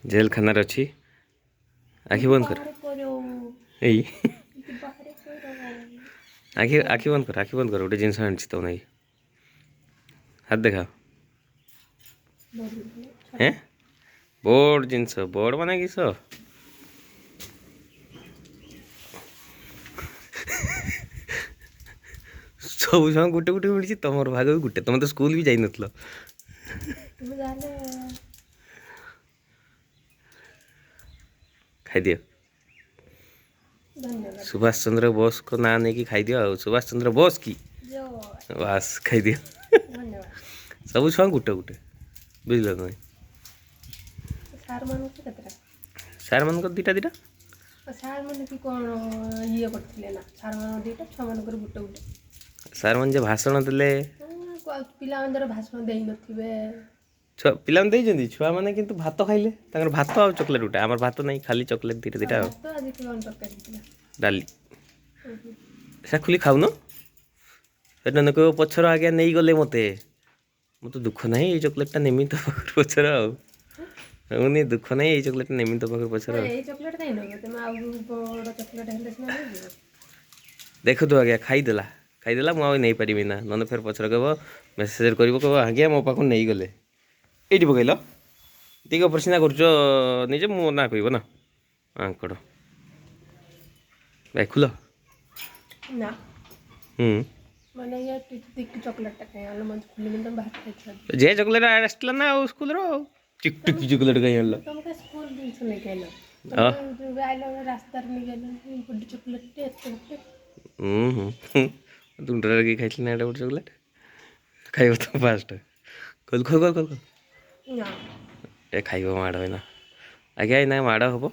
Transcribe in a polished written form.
jail ଖାନାରେ ଅଛି ଆଖି ବନ୍ଦ କର ଏଇ ଆଖି ବନ୍ଦ କର ଗୋଟେ ଜିନିଷ ଆଣିଛି ତମ ନାଇଁ ହାତ ଦେଖାଅ ହେଁ ବୋର୍ଡ ଜିନିଷ ବୋର୍ଡ ମାନେ କିସ ସବୁ ଛୁଆ ଗୋଟେ ଗୋଟେ ମିଳିଛି ତମର ଭାଗ ବି ଗୋଟେ ତମେ ତ ସ୍କୁଲ ବି ଯାଇନଥିଲ ଖାଇଦିଅ ସୁଭାଷ ଚନ୍ଦ୍ର ବୋଷଙ୍କ ନାଁ ନେଇକି ଖାଇଦିଅ ଆଉ ସୁଭାଷ ଚନ୍ଦ୍ର ବୋଷ କି ବାସ୍ ଖାଇଦିଅ ସବୁ ଛୁଆ ଗୋଟେ ଗୋଟେ ବୁଝିଲ ତମେ ସାର୍ ମାନଙ୍କର ଦିଟା ଦିଟା ସାର୍ ମାନେ ଯେ ଭାଷଣ ଦେଲେ ପିଲାମାନେ ଭାଷଣ ଦେଇନଥିବେ ପିଲାମାନେ ଦେଇଛନ୍ତି ଛୁଆମାନେ କିନ୍ତୁ ଭାତ ଖାଇଲେ ତାଙ୍କର ଭାତ ଆଉ ଚକୋଲେଟ୍ ଗୋଟେ ଆମର ଭାତ ନାହିଁ ଖାଲି ଚକୋଲେଟ୍ ଦିଟା ଦିଟା ଆଉ ଡାଲି ସେ ଖୋଲି ଖାଉନ ସେଟା କହିବ ପଛର ଆଜ୍ଞା ନେଇଗଲେ ମୋତେ ଦୁଃଖ ନାହିଁ ଏଇ ଚକୋଲେଟ୍ଟା ନେମି ତ ପାଖରୁ ପଛର ଆଉ ହଉନି ଦୁଃଖ ନାହିଁ ଏଇ ଚକୋଲେଟ୍ଟା ନେମି ତ ପାଖରୁ ପଛର ଦେଖୁଥିବ ଆଜ୍ଞା ଖାଇଦେଲା ମୁଁ ଆଉ ନେଇପାରିବି ନା ନହେଲେ ଫେର ପଛରେ କହିବ ମେସେଜ୍ କରିବ କହିବ ଆଜ୍ଞା ମୋ ପାଖରୁ ନେଇଗଲେ ଏଇଠି ପକେଇଲ ଟିକେ ଅପରସିନା କରୁଛ ନିଜେ ମୁଁ ନା କହିବ ନା ଆଙ୍କଡ଼ ଭାଇ ଖୁଲ ଯେ ଚକୋଲେଟ୍ ଆସିଥିଲା ନା ଆଉ ସ୍କୁଲର ଆଉ ଚିକଟିକି ଚକୋଲେଟ୍ କାଇଁ ଆଣିଲ ତୁଣ୍ଡରେ କି ଖାଇଥିଲି ନା ଏଇଟା ଗୋଟେ ଚକୋଲେଟ୍ ଖାଇବ ତ ଫାଷ୍ଟ ଖୋଲ ଏ ଖାଇବ ମାଡ଼ ଏଇନା ଆଜ୍ଞା ଏଇନା ମାଡ଼ ହବ